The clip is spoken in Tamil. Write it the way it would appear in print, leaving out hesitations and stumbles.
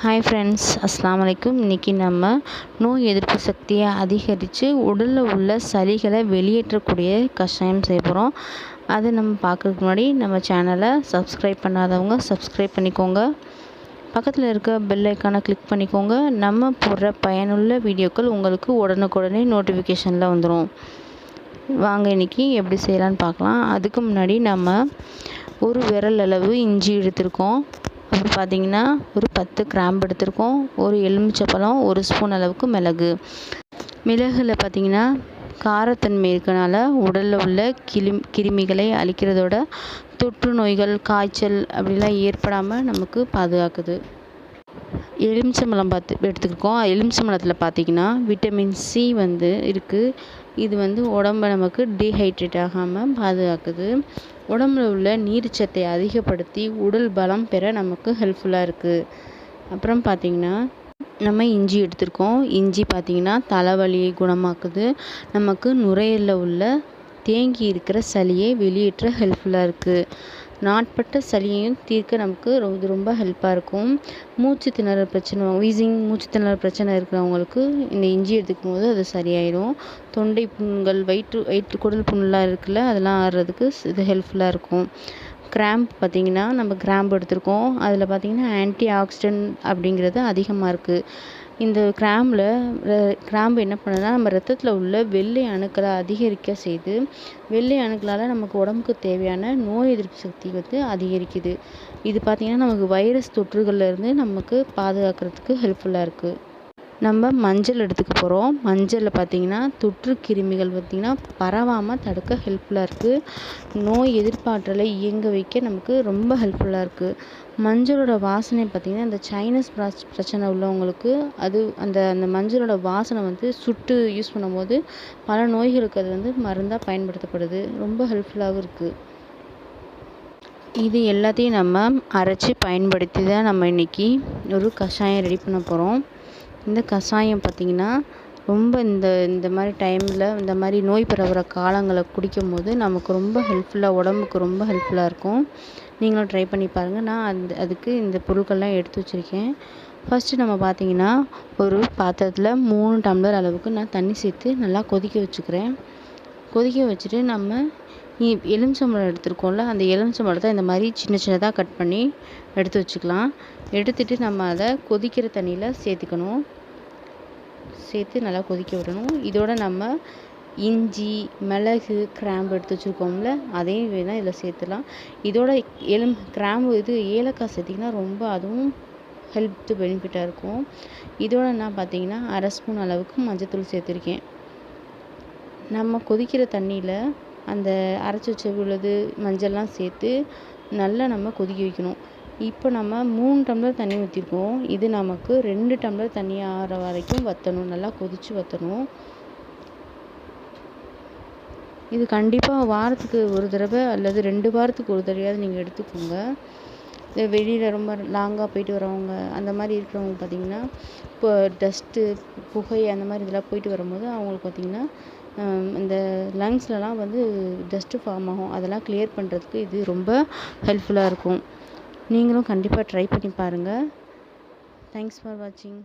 ஹாய் ஃப்ரெண்ட்ஸ், அஸ்ஸலாமு அலைக்கும். இன்றைக்கி நம்ம நோய் எதிர்ப்பு சக்தியை அதிகரித்து உடலில் உள்ள சளிகளை வெளியேற்றக்கூடிய கஷாயம் செய்ய போகிறோம். அதை நம்ம பார்க்குறதுக்கு முன்னாடி நம்ம சேனலை சப்ஸ்கிரைப் பண்ணாதவங்க சப்ஸ்கிரைப் பண்ணிக்கோங்க. பக்கத்தில் இருக்க பெல் ஐக்கானை கிளிக் பண்ணிக்கோங்க. நம்ம போடுற பயனுள்ள வீடியோக்கள் உங்களுக்கு உடனுக்குடனே நோட்டிஃபிகேஷனில் வந்துடும். வாங்க இன்றைக்கி எப்படி செய்யலான்னு பார்க்கலாம். அதுக்கு முன்னாடி நம்ம ஒரு விரல் அளவு இஞ்சி எடுத்திருக்கோம். அப்புறம் பார்த்திங்கன்னா ஒரு 10 கிராம்பு எடுத்திருக்கோம். ஒரு எலுமிச்சப்பழம், 1 ஸ்பூன் அளவுக்கு மிளகுல பார்த்திங்கன்னா காரத்தன்மை இருக்கனால உடலில் உள்ள கிருமிகளை அழிக்கிறதோட தொற்று நோய்கள், காய்ச்சல் அப்படிலாம் ஏற்படாமல் நமக்கு பாதுகாக்குது. எலுமிச்சம்பழம் எடுத்துக்கிருக்கோம். எலுமிச்சம்பழத்தில் பார்த்திங்கன்னா விட்டமின் சி இருக்குது. இது உடம்பை நமக்கு டீஹைட்ரேட் ஆகாமல் பாதுகாக்குது. உடம்புல உள்ள நீர்ச்சத்தை அதிகப்படுத்தி உடல் பலம் பெற நமக்கு ஹெல்ப்ஃபுல்லாக இருக்குது. அப்புறம் பார்த்திங்கன்னா நம்ம இஞ்சி எடுத்திருக்கோம். இஞ்சி பார்த்திங்கன்னா தலைவலியை குணமாக்குது. நமக்கு நுரையீரலில் உள்ள தேங்கி இருக்கிற சளியை வெளியேற்ற ஹெல்ப்ஃபுல்லாக இருக்குது. நாட்பட்ட சளியையும் தீர்க்க நமக்கு ரொம்ப ஹெல்ப்பாக இருக்கும். மூச்சு திணறல் பிரச்சனை, வீசிங் மூச்சு திணறல் பிரச்சனை இருக்கிறவங்களுக்கு இந்த இஞ்சி எடுத்துக்கும் போது அது சரியாயிடும். தொண்டை புண்கள், வயிற்று குடல் புண்ணெலாம் இருக்குல்ல, அதெல்லாம் ஆறுறதுக்கு இது ஹெல்ப்ஃபுல்லாக இருக்கும். கிராம்பு பார்த்திங்கன்னா நம்ம கிராம்பு எடுத்திருக்கோம். அதில் பார்த்திங்கன்னா ஆன்டி ஆக்சிடென்ட் அப்படிங்கிறது அதிகமாக இருக்குது. இந்த கிராம்பு என்ன பண்ணுதுன்னா நம்ம ரத்தத்தில் உள்ள வெள்ளை அணுக்களை அதிகரிக்க செய்து வெள்ளை அணுக்களால் நமக்கு உடம்புக்கு தேவையான நோய் எதிர்ப்பு சக்தி அதிகரிக்குது. இது பார்த்திங்கன்னா நமக்கு வைரஸ் தொற்றுகள்லேருந்து நமக்கு பாதுகாக்கிறதுக்கு ஹெல்ப்ஃபுல்லாக இருக்குது. நம்ம மஞ்சள் எடுத்துக்க போகிறோம். மஞ்சளில் பார்த்திங்கன்னா தொற்று கிருமிகள் பரவாமல் தடுக்க ஹெல்ப்ஃபுல்லாக இருக்குது. நோய் எதிர்ப்பாற்றலை இயங்க வைக்க நமக்கு ரொம்ப ஹெல்ப்ஃபுல்லாக இருக்குது. மஞ்சளோட வாசனை பார்த்திங்கன்னா இந்த சைனஸ் பிரச்சனை உள்ளவங்களுக்கு அந்த மஞ்சளோட வாசனை சுட்டு யூஸ் பண்ணும்போது பல நோய்களுக்கு அது மருந்தாக பயன்படுத்தப்படுது. ரொம்ப ஹெல்ப்ஃபுல்லாகவும் இருக்குது. இது எல்லாத்தையும் நம்ம அரைச்சி பயன்படுத்தி தான் நம்ம இன்றைக்கி ஒரு கஷாயம் ரெடி பண்ண போகிறோம். இந்த கஷாயம் பார்த்திங்கன்னா ரொம்ப இந்த மாதிரி டைமில் இந்த மாதிரி நோய் பரவுகிற காலங்களை குடிக்கும் போது நமக்கு ரொம்ப ஹெல்ப்ஃபுல்லாக, உடம்புக்கு ரொம்ப ஹெல்ப்ஃபுல்லாக இருக்கும். நீங்களும் ட்ரை பண்ணி பாருங்கள். நான் அதுக்கு இந்த பொருட்கள்லாம் எடுத்து வச்சுருக்கேன். ஃபஸ்ட்டு நம்ம பார்த்திங்கன்னா ஒரு பாத்திரத்தில் 3 டம்ளர் அளவுக்கு நான் தண்ணி சேர்த்து நல்லா கொதிக்க வச்சுக்கிறேன். கொதிக்க வச்சுட்டு நம்ம எலுமிச்சம்பழம் எடுத்துருக்கோம்ல, அந்த எலுமிச்சம்பழத்தை இந்த மாதிரி சின்ன சின்னதாக கட் பண்ணி எடுத்து வச்சுக்கலாம். எடுத்துகிட்டு நம்ம அதை கொதிக்கிற தண்ணியில் சேர்த்து நல்லா கொதிக்க விடணும். இதோட நம்ம இஞ்சி, மிளகு, கிராம்பு எடுத்து வச்சுருக்கோம்ல, அதையும் வேணால் இதில் சேர்த்துலாம். இதோட கிராம்பு ஏலக்காய் சேர்த்திங்கன்னா ரொம்ப அதுவும் ஹெல்த் பெனிஃபிட்டாக இருக்கும். இதோட நான் பார்த்திங்கன்னா 1/2 ஸ்பூன் அளவுக்கு மஞ்சத்தூள் சேர்த்துருக்கேன். நம்ம கொதிக்கிற தண்ணியில் அந்த அரைச்சி வச்ச மஞ்சள்லாம் சேர்த்து நல்லா நம்ம கொதிக்க வைக்கணும். இப்போ நம்ம 3 டம்ளர் தண்ணி ஊற்றிருக்கோம். இது நமக்கு 2 டம்ளர் தண்ணி ஆகிற வரைக்கும் வற்றணும். நல்லா கொதித்து வற்றணும். இது கண்டிப்பாக வாரத்துக்கு ஒரு தடவை அல்லது 2 வாரத்துக்கு ஒரு தடவையாவது நீங்கள் எடுத்துக்கோங்க. வெளியில் ரொம்ப லாங்காக போயிட்டு வரவங்க, அந்த மாதிரி இருக்கிறவங்க பார்த்திங்கன்னா இப்போ டஸ்ட்டு, புகை அந்த மாதிரி இதெல்லாம் போயிட்டு வரும்போது அவங்களுக்கு பார்த்திங்கன்னா இந்த லங்ஸ்லலாம் டஸ்ட்டு ஃபார்ம் ஆகும். அதெல்லாம் கிளியர் பண்ணுறதுக்கு இது ரொம்ப ஹெல்ப்ஃபுல்லாக இருக்கும். நீங்களும் கண்டிப்பாக ட்ரை பண்ணி பாருங்கள். தேங்க்ஸ் ஃபார் வாட்சிங்.